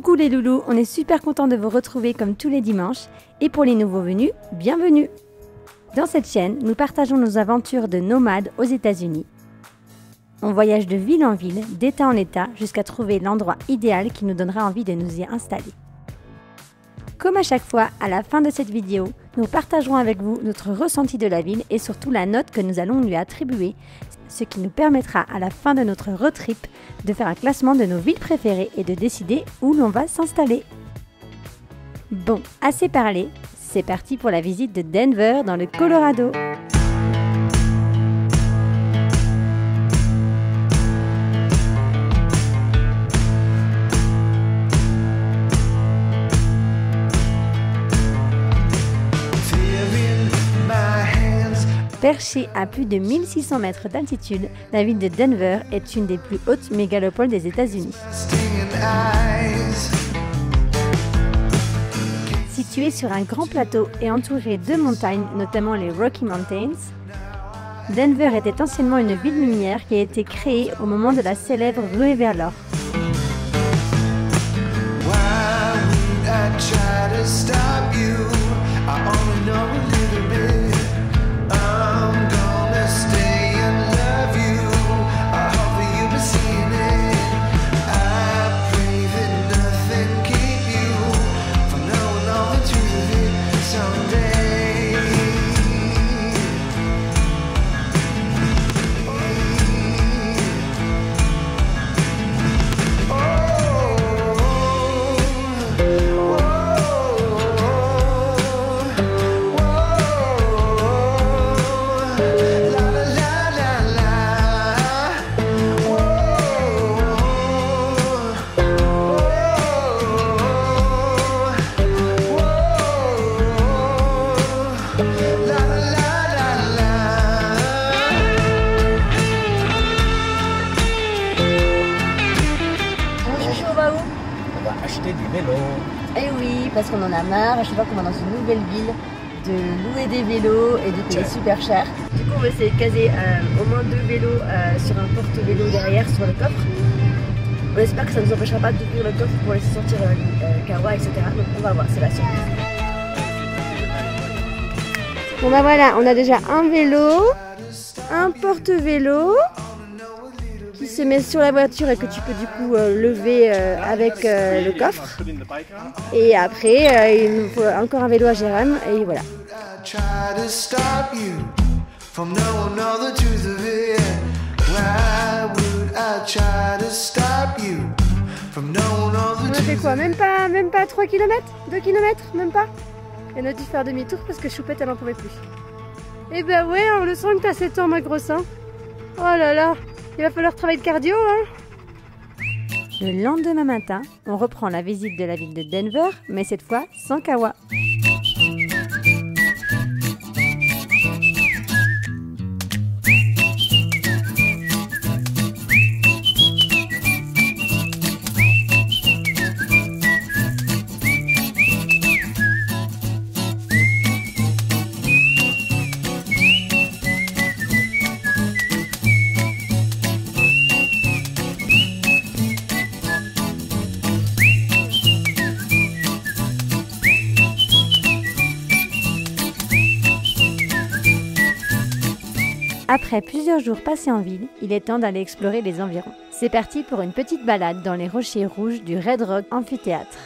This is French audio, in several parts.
Coucou les loulous, on est super content de vous retrouver comme tous les dimanches. Et pour les nouveaux venus, bienvenue! Dans cette chaîne, nous partageons nos aventures de nomades aux États-Unis. On voyage de ville en ville, d'état en état, jusqu'à trouver l'endroit idéal qui nous donnera envie de nous y installer. Comme à chaque fois, à la fin de cette vidéo, nous partagerons avec vous notre ressenti de la ville et surtout la note que nous allons lui attribuer, ce qui nous permettra à la fin de notre road trip de faire un classement de nos villes préférées et de décider où l'on va s'installer. Bon, assez parlé, c'est parti pour la visite de Denver dans le Colorado. Perchée à plus de 1600 mètres d'altitude, la ville de Denver est une des plus hautes mégalopoles des États-Unis. Située sur un grand plateau et entourée de montagnes, notamment les Rocky Mountains, Denver était anciennement une ville minière qui a été créée au moment de la célèbre ruée vers l'or. Acheter des vélos. Eh oui, parce qu'on en a marre, à chaque fois qu'on va dans une nouvelle ville, de louer des vélos et de payer super cher. Du coup, on va essayer de caser au moins 2 vélos sur un porte-vélo derrière sur le coffre. On espère que ça ne nous empêchera pas d'ouvrir le coffre pour laisser sortir Kawa, etc. Donc on va voir, c'est la surprise. Bon bah voilà, on a déjà un vélo, un porte-vélo qui se met sur la voiture et que tu peux du coup lever avec le coffre. Et après, il nous faut encore un vélo à Jérôme et voilà. On a fait quoi? Même pas 3 km? 2 km? Même pas? Et on a dû faire demi-tour parce que Choupette elle en pouvait plus. Et ben ouais, on le sent que t'as 7 ans ma grosse, hein. Oh là là, il va falloir travailler de cardio, hein. Le lendemain matin, on reprend la visite de la ville de Denver, mais cette fois sans Kawa. Après plusieurs jours passés en ville, il est temps d'aller explorer les environs. C'est parti pour une petite balade dans les rochers rouges du Red Rock Amphithéâtre.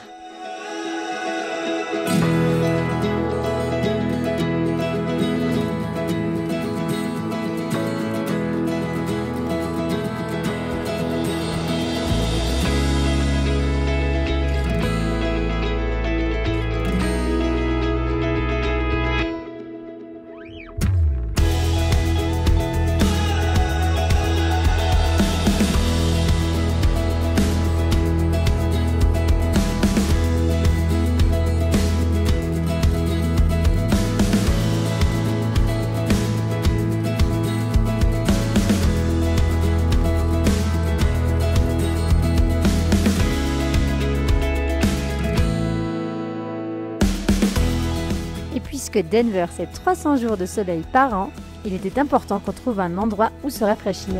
Puisque Denver c'est 300 jours de soleil par an, il était important qu'on trouve un endroit où se rafraîchir.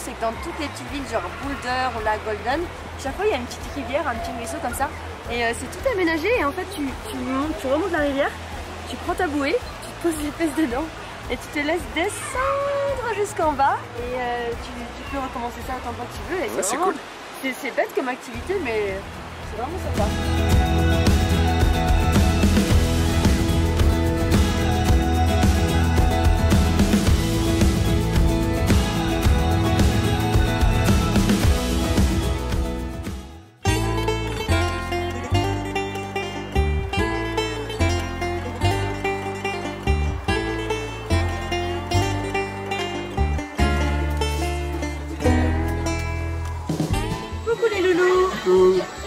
c'est que dans toutes les petites villes, genre Boulder ou la Golden, chaque fois il y a une petite rivière, un petit ruisseau comme ça. Et c'est tout aménagé et en fait tu remontes la rivière, tu prends ta bouée, tu te poses les fesses dedans et tu te laisses descendre jusqu'en bas et tu peux recommencer ça autant que tu veux. Et c'est cool. C'est bête comme activité mais c'est vraiment sympa.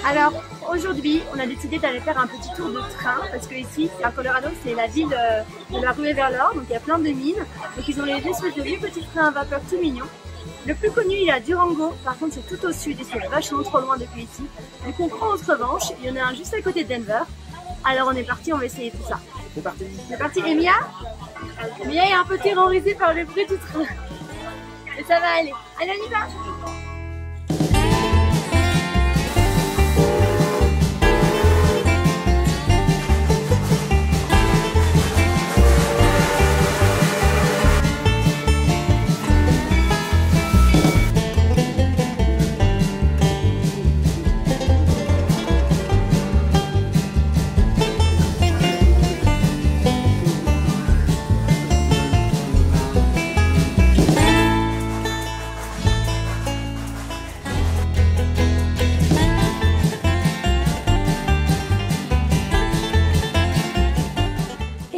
Alors aujourd'hui on a décidé d'aller faire un petit tour de train parce que ici à Colorado c'est la ville de la ruée vers l'or, donc il y a plein de mines, donc ils ont les espèces de vieux petits trains à vapeur tout mignons. Le plus connu il est à Durango, par contre c'est tout au sud et c'est vachement trop loin depuis ici. Du coup on prend notre revanche, il y en a un juste à côté de Denver. Alors on est parti, on va essayer tout ça. C'est parti. C'est parti. Et Mia est un peu terrorisée par le bruit du train. Mais ça va aller. Allez on y va.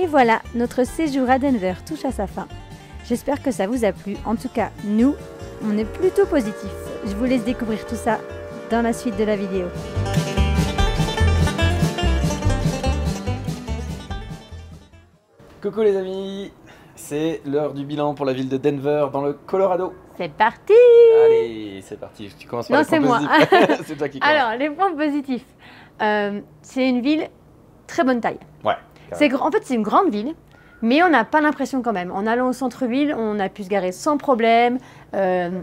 Voilà, notre séjour à Denver touche à sa fin. J'espère que ça vous a plu. En tout cas, nous, on est plutôt positifs. Je vous laisse découvrir tout ça dans la suite de la vidéo. Coucou les amis, c'est l'heure du bilan pour la ville de Denver dans le Colorado. C'est parti! Allez, c'est parti. Tu commences par non, les points positifs. C'est moi. C'est toi qui commence. Alors, les points positifs. C'est une ville très bonne taille. Ouais. En fait, c'est une grande ville, mais on n'a pas l'impression quand même. En allant au centre-ville, on a pu se garer sans problème. Il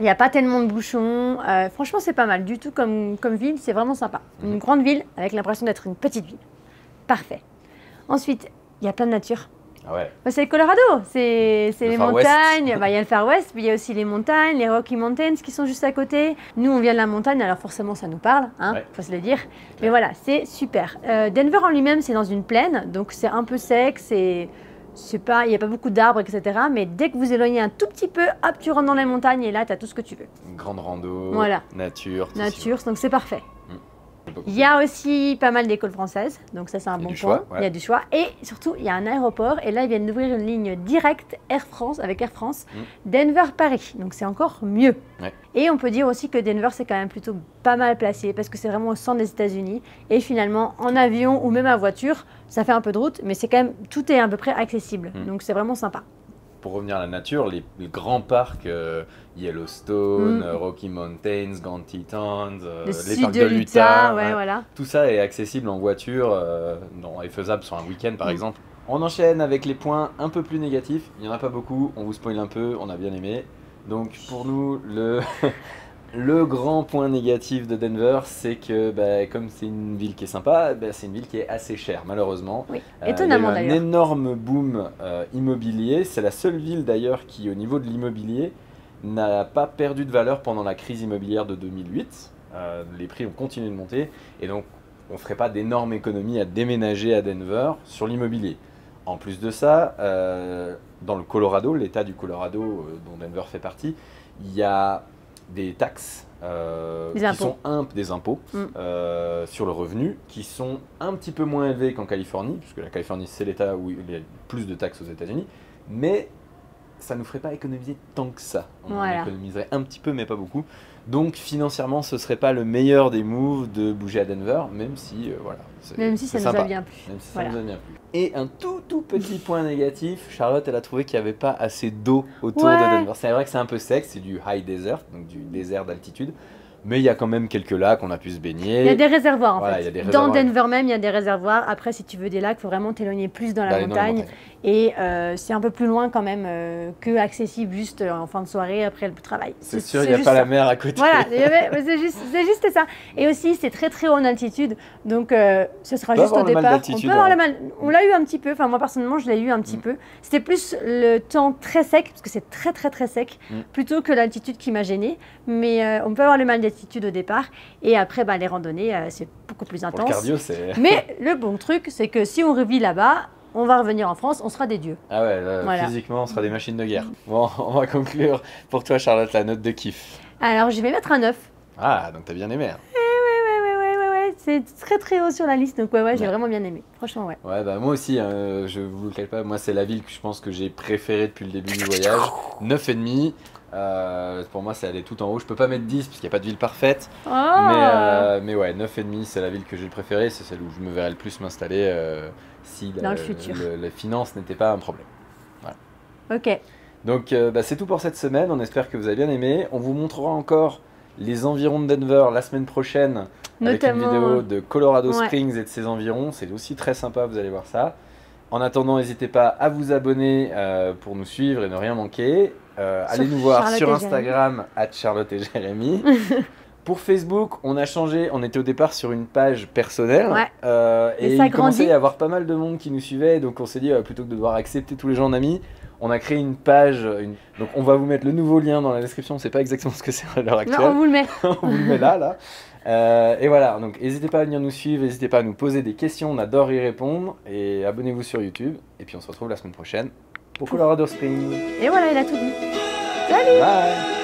n'y a pas tellement de bouchons. Franchement, c'est pas mal du tout comme ville. C'est vraiment sympa. Une grande ville avec l'impression d'être une petite ville. Parfait. Ensuite, il y a plein de nature. Ah ouais. C'est le Colorado, c'est les montagnes, il y a le Far West, puis il y a aussi les montagnes, les Rocky Mountains qui sont juste à côté. Nous on vient de la montagne, alors forcément ça nous parle, hein, faut se le dire. Mais voilà, c'est super. Denver en lui-même c'est dans une plaine, donc c'est un peu sec, il n'y a pas beaucoup d'arbres, etc. Mais dès que vous éloignez un tout petit peu, hop, tu rentres dans les montagnes et là tu as tout ce que tu veux. Une grande rando, voilà. nature. Nature, donc c'est parfait. Il y a aussi pas mal d'écoles françaises, donc ça c'est un bon point. Il y a du choix. Et surtout, il y a un aéroport. Et là, ils viennent d'ouvrir une ligne directe Air France, avec Air France, Denver-Paris. Donc c'est encore mieux. Ouais. Et on peut dire aussi que Denver, c'est quand même plutôt pas mal placé parce que c'est vraiment au centre des États-Unis. Et finalement, en avion ou même en voiture, ça fait un peu de route, mais c'est quand même, tout est à peu près accessible. Donc c'est vraiment sympa. Pour revenir à la nature, les grands parcs, Yellowstone, Rocky Mountains, Grand Tetons, les parcs de l'Utah, voilà. Tout ça est accessible en voiture et faisable sur un week-end par exemple. On enchaîne avec les points un peu plus négatifs. Il n'y en a pas beaucoup, on vous spoil un peu, on a bien aimé. Donc pour nous, le grand point négatif de Denver, c'est que comme c'est une ville qui est sympa, c'est une ville qui est assez chère malheureusement. Oui, étonnamment d'ailleurs. Il y a eu un énorme boom immobilier. C'est la seule ville d'ailleurs qui au niveau de l'immobilier n'a pas perdu de valeur pendant la crise immobilière de 2008. Les prix ont continué de monter et donc on ne ferait pas d'énormes économies à déménager à Denver sur l'immobilier. En plus de ça, dans le Colorado, l'État du Colorado dont Denver fait partie, il y a des taxes des impôts sur le revenu qui sont un petit peu moins élevés qu'en Californie, puisque la Californie c'est l'État où il y a plus de taxes aux États-Unis, mais ça ne nous ferait pas économiser tant que ça. On économiserait un petit peu mais pas beaucoup. Donc financièrement ce serait pas le meilleur des moves de bouger à Denver, même si ça nous a bien plu. Et un tout petit point négatif, Charlotte elle a trouvé qu'il n'y avait pas assez d'eau autour de Denver. C'est vrai que c'est un peu sec, c'est du high desert, donc du désert d'altitude. Mais il y a quand même quelques lacs, on a pu se baigner. Il y a des réservoirs en fait. Dans Denver même, il y a des réservoirs. Après, si tu veux des lacs, il faut vraiment t'éloigner plus dans la montagne. Et c'est un peu plus loin quand même que accessible juste en fin de soirée après le travail. C'est sûr, il n'y a pas la mer à côté. Voilà, c'est juste ça. Et aussi, c'est très très haut en altitude, donc ce sera juste au départ. On peut avoir le mal. On l'a eu un petit peu, enfin moi personnellement, je l'ai eu un petit peu. C'était plus le temps très sec, parce que c'est très très très sec, plutôt que l'altitude qui m'a gênée. Mais on peut avoir le mal d'altitude au départ. Et après, les randonnées, c'est beaucoup plus intense. Pour le cardio, c'est... Mais le bon truc, c'est que si on revit là-bas, on va revenir en France, on sera des dieux. Ah ouais, là, physiquement, on sera des machines de guerre. Bon, on va conclure. Pour toi, Charlotte, la note de kiff. Alors, je vais mettre un 9. Ah, donc t'as bien aimé. Ouais. C'est très très haut sur la liste, donc ouais. J'ai vraiment bien aimé. Franchement, ouais. Ouais, moi aussi, je vous le cache pas, moi c'est la ville que je pense que j'ai préférée depuis le début du voyage. 9,5. Pour moi, c'est aller tout en haut. Je peux pas mettre 10 parce qu'il n'y a pas de ville parfaite. Mais ouais, 9,5, c'est la ville que j'ai préférée. C'est celle où je me verrais le plus m'installer si dans le futur. Les finances n'étaient pas un problème. Voilà. Ok. Donc, c'est tout pour cette semaine. On espère que vous avez bien aimé. On vous montrera encore les environs de Denver la semaine prochaine. Notamment... avec une vidéo de Colorado Springs et de ses environs. C'est aussi très sympa, vous allez voir ça. En attendant, n'hésitez pas à vous abonner pour nous suivre et ne rien manquer. Allez nous voir sur Instagram @Charlotte et Jérémy. Pour Facebook, on a changé. On était au départ sur une page personnelle. Et il commençait à y avoir pas mal de monde qui nous suivait. Donc on s'est dit, plutôt que de devoir accepter tous les gens en amis, on a créé une page. Donc on va vous mettre le nouveau lien dans la description. On ne sait pas exactement ce que c'est à l'heure actuelle. Non, on vous le met. On vous le met là. Et voilà, donc n'hésitez pas à venir nous suivre, n'hésitez pas à nous poser des questions, on adore y répondre. Et abonnez-vous sur YouTube. Et puis on se retrouve la semaine prochaine pour Colorado Springs. Et voilà, il a tout dit. Salut! Bye!